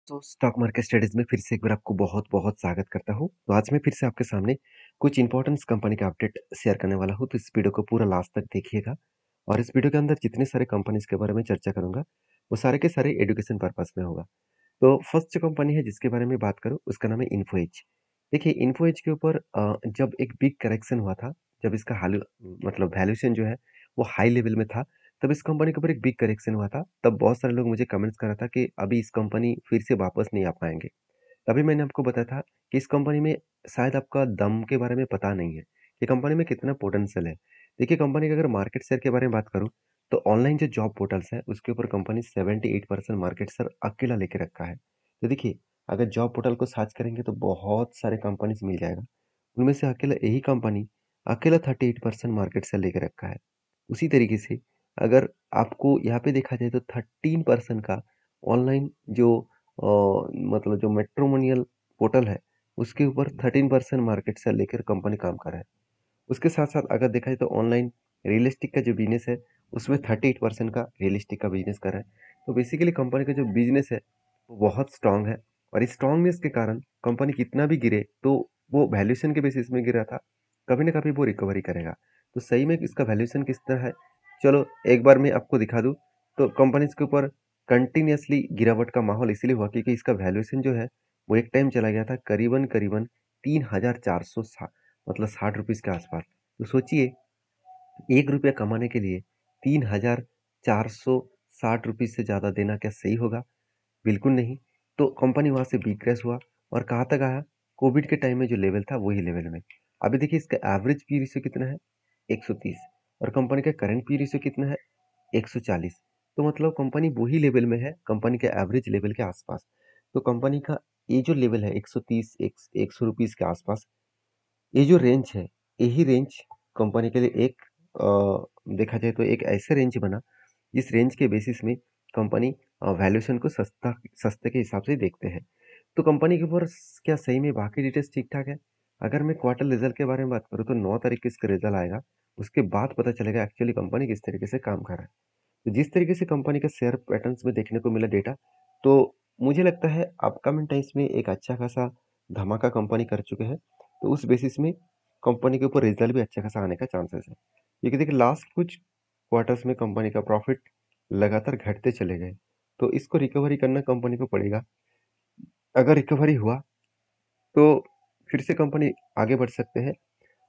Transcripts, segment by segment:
तो stock market studies में फिर से एक बार आपको बहुत-बहुत स्वागत करता हूँ। तो आज मैं फिर से आपके सामने कुछ इंपॉर्टेंट कंपनी का अपडेट शेयर करने वाला हूँ, तो इस वीडियो को पूरा लास्ट तक देखिएगा। और इस वीडियो के अंदर जितने सारे कंपनीज के बारे में चर्चा करूँगा, वो सारे के सारे एजुकेशन पर्पस में होगा। तो फर्स्ट जो कंपनी है जिसके बारे में बात करूँ, उसका नाम है इन्फो एज। देखिए इन्फो एज के ऊपर जब एक बिग करेक्शन हुआ था, जब इसका मतलब वैल्यूएशन जो है वो हाई लेवल में था, तब इस कंपनी के ऊपर एक बिग करेक्शन हुआ था। तब बहुत सारे लोग मुझे कमेंट्स कर रहा था कि अभी इस कंपनी फिर से वापस नहीं आ पाएँगे। तभी मैंने आपको बताया था कि इस कंपनी में शायद आपका दम के बारे में पता नहीं है, कि कंपनी में कितना पोटेंशियल है। देखिए कंपनी का अगर मार्केट शेयर के बारे में बात करूँ, तो ऑनलाइन जो जॉब पोर्टल्स है, उसके ऊपर कंपनी 78% मार्केट शेयर अकेला लेके रखा है। तो देखिए, अगर जॉब पोर्टल को सर्च करेंगे तो बहुत सारे कंपनीज मिल जाएगा। उनमें से अकेला यही कंपनी अकेला 38% मार्केट शेयर लेके रखा है। उसी तरीके से अगर आपको यहाँ पे देखा जाए तो 13% का ऑनलाइन जो मतलब जो मैट्रिमोनियल पोर्टल है, उसके ऊपर 13% मार्केट शेयर लेकर कंपनी काम कर रहा है। उसके साथ-साथ अगर देखा जाए तो ऑनलाइन रियल एस्टेट का जो बिज़नेस है, उसमें 38% का रियल एस्टेट का बिज़नेस कर रहा है। तो बेसिकली कंपनी का जो बिज़नेस है, वो बहुत स्ट्रॉन्ग है और इस स्ट्रॉन्गनेस के कारण कंपनी कितना भी गिरे, तो वो वैल्यूएशन के बेसिस में गिरा था, कभी न कभी वो रिकवरी करेगा। तो सही में इसका वैल्यूएशन किस तरह है, चलो एक बार मैं आपको दिखा दूँ, तो कंपनीज़ के ऊपर कंटिन्यूअसली गिरावट का माहौल इसीलिए हुआ क्योंकि इसका वैल्यूएशन जो है, वो एक टाइम चला गया था करीबन-करीबन 3,460 मतलब 60 रुपीज़ के आसपास। तो सोचिए, ₹1 कमाने के लिए 3,460 रुपीज़ से ज़्यादा देना क्या सही होगा? बिल्कुल नहीं। तो कंपनी वहाँ से बिग क्रैश हुआ और कहाँ तक आया? कोविड के टाइम में जो लेवल था वही लेवल में। अभी देखिए इसका एवरेज पी रेशियो कितना है? 130 और कंपनी का करंट पी रेशियो कितना है? 140। तो मतलब कंपनी वही लेवल में है, कंपनी के एवरेज लेवल के आसपास। तो कंपनी का ये जो लेवल है 130 100 रुपीज़ के आसपास, ये जो रेंज है, यही रेंज कंपनी के लिए एक देखा जाए तो एक ऐसे रेंज बना, जिस रेंज के बेसिस में कंपनी वैल्यूएशन को सस्ते के हिसाब से देखते हैं। तो कंपनी के ऊपर क्या सही में बाकी डिटेल्स ठीक-ठाक है? अगर मैं क्वार्टर रिजल्ट के बारे में बात करूँ तो 9 तारीख को इसका रिजल्ट आएगा, उसके बाद पता चलेगा एक्चुअली कंपनी किस तरीके से काम कर रहा है। तो जिस तरीके से कंपनी का शेयर पैटर्न्स में देखने को मिला डेटा, तो मुझे लगता है अपकमिंग टाइम्स में एक अच्छा खासा धमाका कंपनी कर चुके हैं। तो उस बेसिस में कंपनी के ऊपर रिजल्ट भी अच्छा खासा आने का चांसेस है। क्योंकि देखिए लास्ट कुछ क्वार्टर्स में कंपनी का प्रॉफिट लगातार घटते चले गए। तो इसको रिकवरी करना कंपनी को पड़ेगा। अगर रिकवरी हुआ तो फिर से कंपनी आगे बढ़ सकते हैं।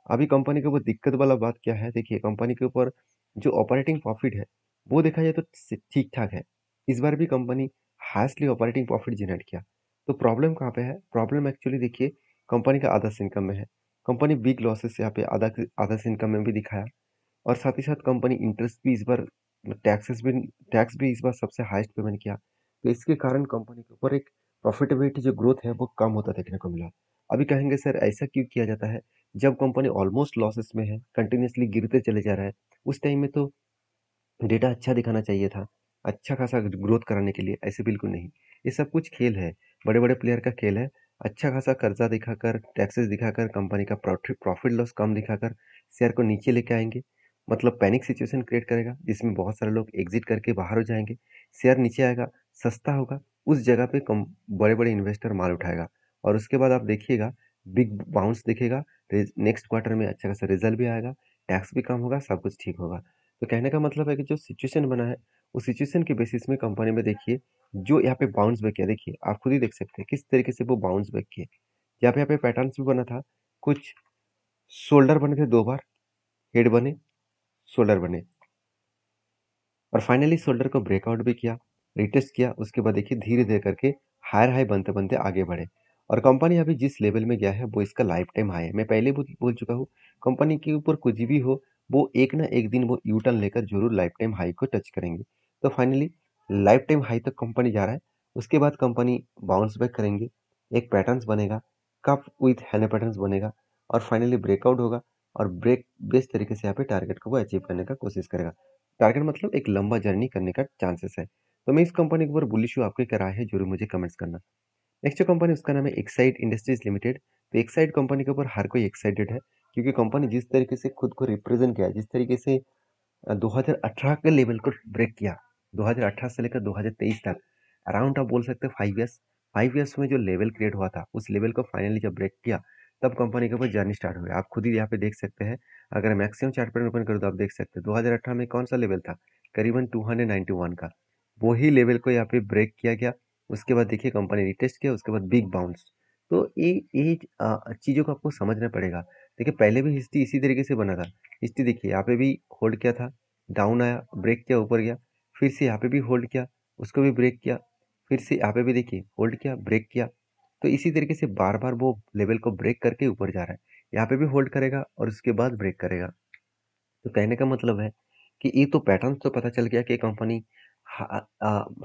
अभी कंपनी के ऊपर दिक्कत वाला बात क्या है, देखिए कंपनी के ऊपर जो ऑपरेटिंग प्रॉफिट है, वो देखा जाए तो ठीक-ठाक है। इस बार भी कंपनी हाईएस्टली ऑपरेटिंग प्रॉफिट जनरेट किया। तो प्रॉब्लम कहाँ पे है? प्रॉब्लम एक्चुअली देखिए कंपनी का अदर्स इनकम में है। कंपनी बिग लॉसेस यहाँ पे अदर्स इनकम में भी दिखाया और साथ ही साथ कंपनी इंटरेस्ट भी इस बार टैक्सेस भी टैक्स भी इस बार सबसे हाईएस्ट पेमेंट किया। तो इसके कारण कंपनी के ऊपर एक प्रॉफिटेबिलिटी जो ग्रोथ है वो कम होता देखने को मिला। अभी कहेंगे सर ऐसा क्यों किया जाता है? जब कंपनी ऑलमोस्ट लॉसेस में है, कंटिन्यूअसली गिरते चले जा रहा है, उस टाइम में तो डेटा अच्छा दिखाना चाहिए था, अच्छा खासा ग्रोथ कराने के लिए, ऐसे बिल्कुल नहीं। ये सब कुछ खेल है, बड़े-बड़े प्लेयर का खेल है। अच्छा खासा कर्जा दिखाकर, टैक्सेस दिखाकर, कंपनी का प्रॉफिट लॉस कम दिखाकर शेयर को नीचे लेके आएँगे। मतलब पैनिक सिचुएशन क्रिएट करेगा, जिसमें बहुत सारे लोग एग्ज़िट करके बाहर हो जाएँगे। शेयर नीचे आएगा, सस्ता होगा, उस जगह पे कम बड़े-बड़े इन्वेस्टर माल उठाएगा और उसके बाद आप देखिएगा बिग बाउंस दिखेगा, नेक्स्ट क्वार्टर में अच्छा खासा रिज़ल्ट भी आएगा, टैक्स भी कम होगा, सब कुछ ठीक होगा। तो कहने का मतलब है कि जो सिचुएशन बना है, उस सिचुएशन के बेसिस में कंपनी में देखिए, जो यहाँ पे बाउंस बैक किया देखिए, आप खुद ही देख सकते हैं किस तरीके से वो बाउंस बैक किए। यहाँ पे पैटर्न्स भी बना था, कुछ शोल्डर बने थे 2 बार, हेड बने, शोल्डर बने और फाइनली शोल्डर को ब्रेकआउट भी किया, रिटेस्ट किया, उसके बाद देखिए धीरे-धीरे करके हायर हाई बनते-बनते आगे बढ़े और कंपनी अभी जिस लेवल में गया है, वो इसका लाइफ टाइम हाई है। मैं पहले बोल बोल चुका हूँ, कंपनी के ऊपर कुछ भी हो, वो एक ना एक दिन वो यू टर्न लेकर ज़रूर लाइफ टाइम हाई को टच करेंगे। तो फाइनली लाइफ टाइम हाई तक कंपनी जा रहा है, उसके बाद कंपनी बाउंस बैक करेंगे, एक पैटर्न्स बनेगा, कप विथ हैनो पैटर्न्स बनेगा और फाइनली ब्रेकआउट होगा और ब्रेक बेस्ट तरीके से यहाँ पे टारगेट को वो अचीव करने का कोशिश करेगा। टारगेट मतलब एक लंबा जर्नी करने का चांसेस है। तो मैं इस कंपनी के ऊपर बुलिश हूँ, आपकी क्या राय है ज़रूर मुझे कमेंट्स करना। नेक्स्ट जो कंपनी उसका नाम है एक्साइड इंडस्ट्रीज लिमिटेड। तो एक्साइड कंपनी के ऊपर हर कोई एक्साइटेड है क्योंकि कंपनी जिस तरीके से खुद को रिप्रेजेंट किया, जिस तरीके से 2018 के लेवल को ब्रेक किया, 2018 से लेकर 2023 तक अराउंड आप बोल सकते हैं 5 ईयर्स, 5 ईयर्स में जो लेवल क्रिएट हुआ था उस लेवल को फाइनली जब ब्रेक किया तब कंपनी के ऊपर जर्नी स्टार्ट हुई। आप खुद ही यहाँ पे देख सकते हैं, अगर मैक्सिमम चार्ट पैटर्न ओपन करो तो आप देख सकते हैं 2018 में कौन सा लेवल था, करीबन 291 का, वही लेवल को यहाँ पे ब्रेक किया गया। उसके बाद देखिए कंपनी रिटेस्ट किया, उसके बाद बिग बाउंस। तो ये चीज़ों को आपको समझना पड़ेगा। देखिए पहले भी हिस्ट्री इसी तरीके से बना था। हिस्ट्री देखिए यहाँ पे भी होल्ड किया था, डाउन आया, ब्रेक किया, ऊपर गया, फिर से यहाँ पे भी होल्ड किया, उसको भी ब्रेक किया, फिर से यहाँ पे भी देखिए होल्ड किया, ब्रेक किया। तो इसी तरीके से बार बार वो लेवल को ब्रेक करके ऊपर जा रहा है। यहाँ पे भी होल्ड करेगा और उसके बाद ब्रेक करेगा। तो कहने का मतलब है कि ये तो पैटर्न तो पता चल गया कि कंपनी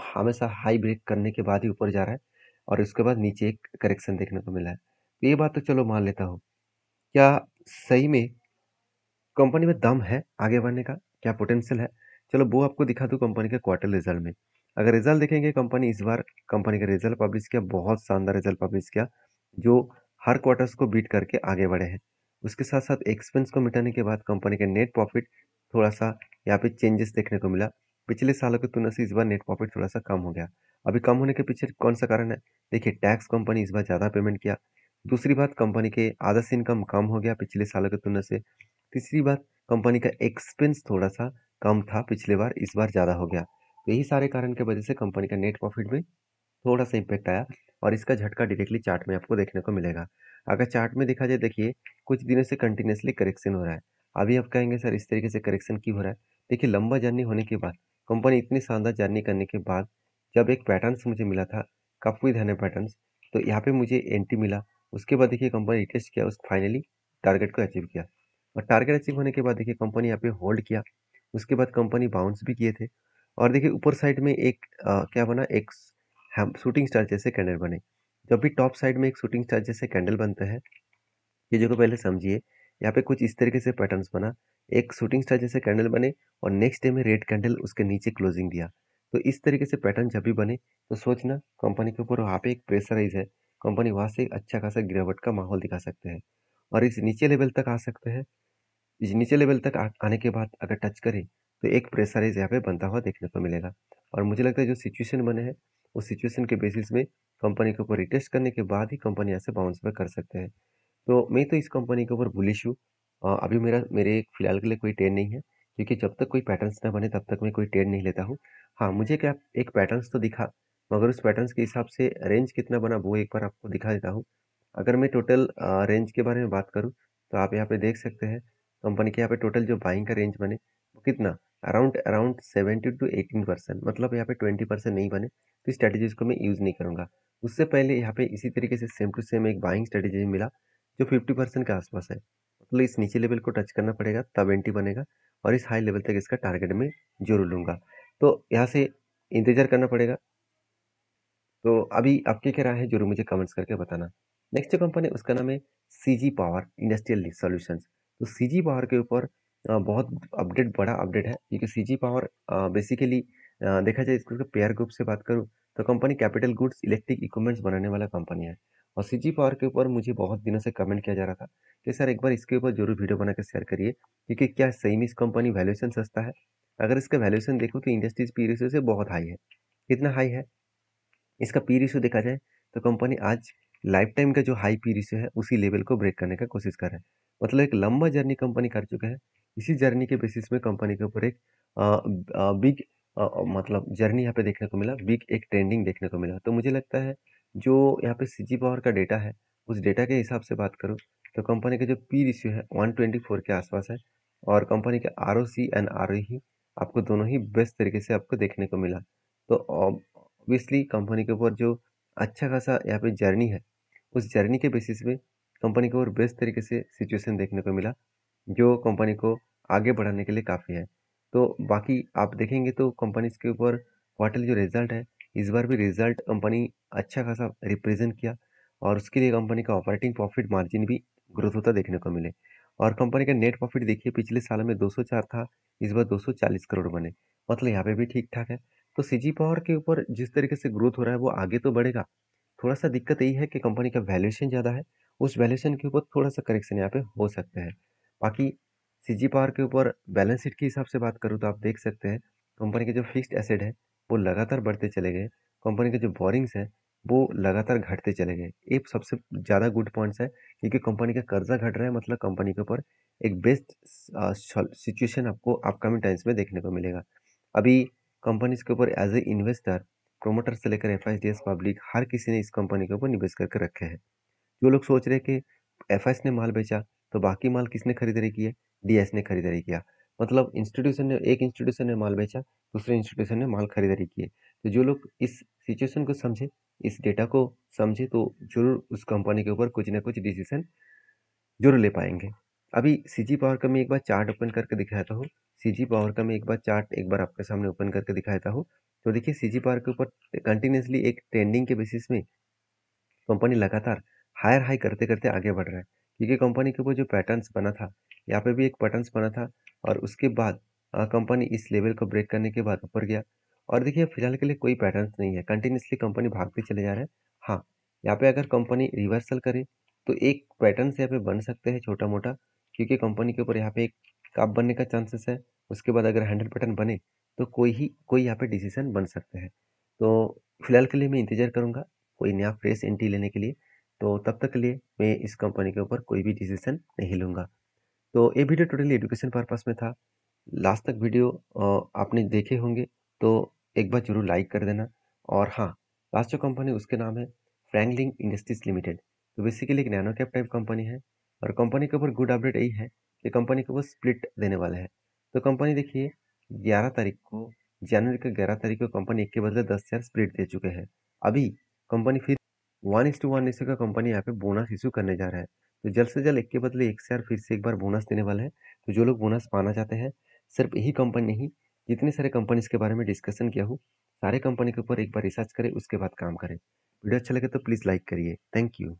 हमेशा हाई ब्रेक करने के बाद ही ऊपर जा रहा है और उसके बाद नीचे एक करेक्शन देखने को मिला है। तो ये बात तो चलो मान लेता हूँ। क्या सही में कंपनी में दम है आगे बढ़ने का, क्या पोटेंशियल है? चलो वो आपको दिखा दूँ कंपनी के क्वार्टर रिजल्ट में। अगर रिजल्ट देखेंगे, कंपनी इस बार कंपनी का रिजल्ट पब्लिश किया, बहुत शानदार रिजल्ट पब्लिश किया, जो हर क्वार्टर्स को बीट करके आगे बढ़े हैं। उसके साथ साथ एक्सपेंस को मिटाने के बाद कंपनी का नेट प्रॉफिट थोड़ा सा यहाँ पे चेंजेस देखने को मिला। पिछले सालों की तुलना से इस बार नेट प्रॉफिट थोड़ा सा कम हो गया। अभी कम होने के पीछे कौन सा कारण है? देखिए टैक्स कंपनी इस बार ज़्यादा पेमेंट किया। दूसरी बात, कंपनी के आदर्श इनकम कम हो गया पिछले सालों की तुलना से। तीसरी बात, कंपनी का एक्सपेंस थोड़ा सा कम था पिछले बार, इस बार ज़्यादा हो गया। तो यही सारे कारण की वजह से कंपनी का नेट प्रॉफिट में थोड़ा सा इम्पैक्ट आया और इसका झटका डायरेक्टली चार्ट में आपको देखने को मिलेगा। अगर चार्ट में देखा जाए, देखिए कुछ दिनों से कंटिन्यूसली करेक्शन हो रहा है। अभी आप कहेंगे सर इस तरीके से करेक्शन क्यों हो रहा है? देखिए लंबा जर्नी होने के बाद, कंपनी इतनी शानदार जर्नी करने के बाद जब एक पैटर्न्स मुझे मिला था, कप विद हैंड पैटर्न्स, तो यहाँ पे मुझे एंट्री मिला। उसके बाद देखिए कंपनी रिटेस्ट किया, उस फाइनली टारगेट को अचीव किया और टारगेट अचीव होने के बाद देखिए कंपनी यहाँ पे होल्ड किया। उसके बाद कंपनी बाउंस भी किए थे और देखिए ऊपर साइड में एक क्या बना, एक हम शूटिंग स्टार जैसे कैंडल बने। जब भी टॉप साइड में एक शूटिंग स्टार जैसे कैंडल बनते हैं, चीज़ों को पहले समझिए। यहाँ पे कुछ इस तरीके से पैटर्न्स बना, एक शूटिंग स्टार जैसे कैंडल बने और नेक्स्ट डे में रेड कैंडल उसके नीचे क्लोजिंग दिया। तो इस तरीके से पैटर्न जब भी बने तो सोचना कंपनी के ऊपर वहाँ पे एक प्रेशराइज है, कंपनी वहाँ से एक अच्छा खासा गिरावट का माहौल दिखा सकते हैं और इस नीचे लेवल तक आ सकते हैं। इस नीचे लेवल तक आने के बाद अगर टच करें तो एक प्रेशराइज यहाँ पे बनता हुआ देखने को मिलेगा और मुझे लगता है जो सिचुएशन बने हैं उस सिचुएशन के बेसिस में कंपनी के ऊपर रिटेस्ट करने के बाद ही कंपनी यहाँ से बाउंस बैक कर सकते हैं। तो मैं तो इस कंपनी के ऊपर बुलिश हूँ। अभी मेरे फिलहाल के लिए कोई ट्रेड नहीं है, क्योंकि जब तक कोई पैटर्न्स ना बने तब तक मैं कोई ट्रेड नहीं लेता हूँ। हाँ, मुझे क्या एक पैटर्न्स तो दिखा, मगर उस पैटर्न्स के हिसाब से रेंज कितना बना वो एक बार आपको दिखा देता हूँ। अगर मैं टोटल रेंज के बारे में बात करूँ तो आप यहाँ पे देख सकते हैं कंपनी के यहाँ पे टोटल जो बाइंग का रेंज बने वो कितना, अराउंड अराउंड 17 to 18%, मतलब यहाँ पे 20% नहीं बने तो स्ट्रेटेजीज को मैं यूज़ नहीं करूँगा। उससे पहले यहाँ पे इसी तरीके से सेम टू सेम एक बाइंग स्ट्रेटेजी मिला जो 50% के आसपास है, मतलब इस नीचे लेवल को टच करना पड़ेगा तब एंट्री बनेगा और इस हाई लेवल तक इसका टारगेट में जरूर लूंगा। तो यहाँ से इंतजार करना पड़ेगा। तो अभी आपकी क्या राय है जरूर मुझे कमेंट्स करके बताना। नेक्स्ट जो कंपनी उसका नाम है सीजी पावर इंडस्ट्रियल सॉल्यूशंस। तो सीजी पावर के ऊपर बहुत अपडेट, बड़ा अपडेट है, क्योंकि सीजी पावर बेसिकली देखा जाए इसको पेयर ग्रुप से बात करूँ तो company capital goods electric equipments बनाने वाला कंपनी है। और सीजी पावर के ऊपर मुझे बहुत दिनों से कमेंट किया जा रहा था कि सर एक बार इसके ऊपर जरूर वीडियो बना के शेयर करिए, क्योंकि क्या सही में इस कंपनी वैल्यूएशन सस्ता है? अगर इसका वैल्यूएशन देखो तो इंडस्ट्रीज पी रेशियो से बहुत हाई है। कितना हाई है? इसका पी रेशियो देखा जाए तो कंपनी आज लाइफ टाइम का जो हाई पी रेशियो है उसी लेवल को ब्रेक करने का कोशिश कर रहा है। मतलब एक लंबा जर्नी कंपनी कर चुका है। इसी जर्नी के बेसिस में कंपनी के ऊपर एक बिग मतलब जर्नी यहाँ पे देखने को मिला, बिग एक ट्रेंडिंग देखने को मिला। तो मुझे लगता है जो यहाँ पे सीजी पावर का डेटा है उस डेटा के हिसाब से बात करूँ तो कंपनी का जो पी रेशियो है 124 के आसपास है और कंपनी का आर एंड आर आपको दोनों ही बेस्ट तरीके से आपको देखने को मिला। तो ऑब्वियसली कंपनी के ऊपर जो अच्छा खासा यहाँ पे जर्नी है उस जर्नी के बेसिस पे कंपनी के ऊपर बेस्ट तरीके से सिचुएशन देखने को मिला, जो कंपनी को आगे बढ़ाने के लिए काफ़ी है। तो बाकी आप देखेंगे तो कंपनी के ऊपर क्वार्टरली जो रिजल्ट है, इस बार भी रिजल्ट कंपनी अच्छा खासा रिप्रेजेंट किया और उसके लिए कंपनी का ऑपरेटिंग प्रॉफिट मार्जिन भी ग्रोथ होता देखने को मिले। और कंपनी का नेट प्रॉफिट देखिए पिछले साल में 204 था, इस बार 240 करोड़ बने, मतलब यहाँ पे भी ठीक ठाक है। तो सीजी पावर के ऊपर जिस तरीके से ग्रोथ हो रहा है वो आगे तो बढ़ेगा। थोड़ा सा दिक्कत यही है कि कंपनी का वैल्यूएशन ज़्यादा है, उस वैल्यूएशन के ऊपर थोड़ा सा करेक्शन यहाँ पे हो सकते हैं। बाकी सीजी पावर के ऊपर बैलेंस शीट के हिसाब से बात करूँ तो आप देख सकते हैं कंपनी के जो फिक्स्ड एसेट है वो लगातार बढ़ते चले गए। कंपनी के जो बोरिंग्स है वो लगातार घटते चले गए। ये सबसे ज़्यादा गुड पॉइंट्स है, क्योंकि कंपनी का कर्जा घट रहा है, मतलब कंपनी के ऊपर एक बेस्ट सिचुएशन आपको अपकमिंग टाइम्स में देखने को मिलेगा। अभी कंपनीज के ऊपर एज ए इन्वेस्टर, प्रोमोटर से लेकर एफआईडीएस पब्लिक, हर किसी ने इस कंपनी के ऊपर निवेश करके रखे हैं। जो लोग सोच रहे कि एफएस ने माल बेचा तो बाकी माल किसने खरीदारी किया, डीएस ने खरीदारी किया, मतलब एक इंस्टीट्यूशन ने माल बेचा, दूसरे इंस्टीट्यूशन ने माल खरीदारी किए। तो जो लोग इस सिचुएशन को समझे, इस डेटा को समझे, तो जरूर उस कंपनी के ऊपर कुछ ना कुछ डिसीजन जरूर ले पाएंगे। अभी सीजी पावर का मैं एक बार चार्ट ओपन करके दिखाता हूँ। सीजी पावर का मैं एक बार चार्ट एक बार आपके सामने ओपन करके दिखाता हूँ। तो देखिए सीजी पावर के ऊपर कंटिन्यूसली एक ट्रेंडिंग के बेसिस में कंपनी लगातार हायर हाई करते करते आगे बढ़ रहा है, क्योंकि कंपनी के ऊपर जो पैटर्न्स बना था, यहाँ पे भी एक पैटर्न्स बना था, और उसके बाद कंपनी इस लेवल को ब्रेक करने के बाद ऊपर गया। और देखिए फिलहाल के लिए कोई पैटर्न्स नहीं है, कंटिन्यूसली कंपनी भागते चले जा रहे हैं। हाँ, यहाँ पे अगर कंपनी रिवर्सल करे तो एक पैटर्न यहाँ पे बन सकते हैं छोटा मोटा, क्योंकि कंपनी के ऊपर यहाँ पे एक काप बनने का चांसेस है। उसके बाद अगर हैंडल पैटर्न बने तो कोई यहाँ पे डिसीजन बन सकते हैं। तो फिलहाल के लिए मैं इंतजार करूंगा कोई नया फ्रेश एंट्री लेने के लिए। तो तब तक के लिए मैं इस कंपनी के ऊपर कोई भी डिसीजन नहीं लूंगा। तो ये वीडियो टोटली एजुकेशन पर्पस में था। लास्ट तक वीडियो आपने देखे होंगे तो एक बार जरूर लाइक कर देना। और हाँ, लास्ट जो कंपनी उसके नाम है फ्रैंकलिन इंडस्ट्रीज लिमिटेड। तो बेसिकली एक नैनो कैप टाइप कंपनी है, और कंपनी के ऊपर गुड अपडेट यही है कि कंपनी के ऊपर स्प्लिट देने वाले हैं। तो कंपनी देखिए 11 तारीख को, जनवरी के 11 तारीख को कंपनी एक के बदले 10 शेयर स्प्लिट दे चुके हैं। अभी कंपनी फिर 1:1 रेशियो का कंपनी यहाँ पे बोनस इशू करने जा रहा है। तो जल्द से जल्द एक के बदले एक शेयर फिर से एक बार बोनस देने वाला है। तो जो लोग बोनस पाना चाहते हैं, सिर्फ यही कंपनी नहीं, जितने सारे कंपनीज के बारे में डिस्कशन किया हूँ, सारे कंपनी के ऊपर एक बार रिसर्च करें, उसके बाद काम करें। वीडियो अच्छा लगे तो प्लीज़ लाइक करिए। Thank you.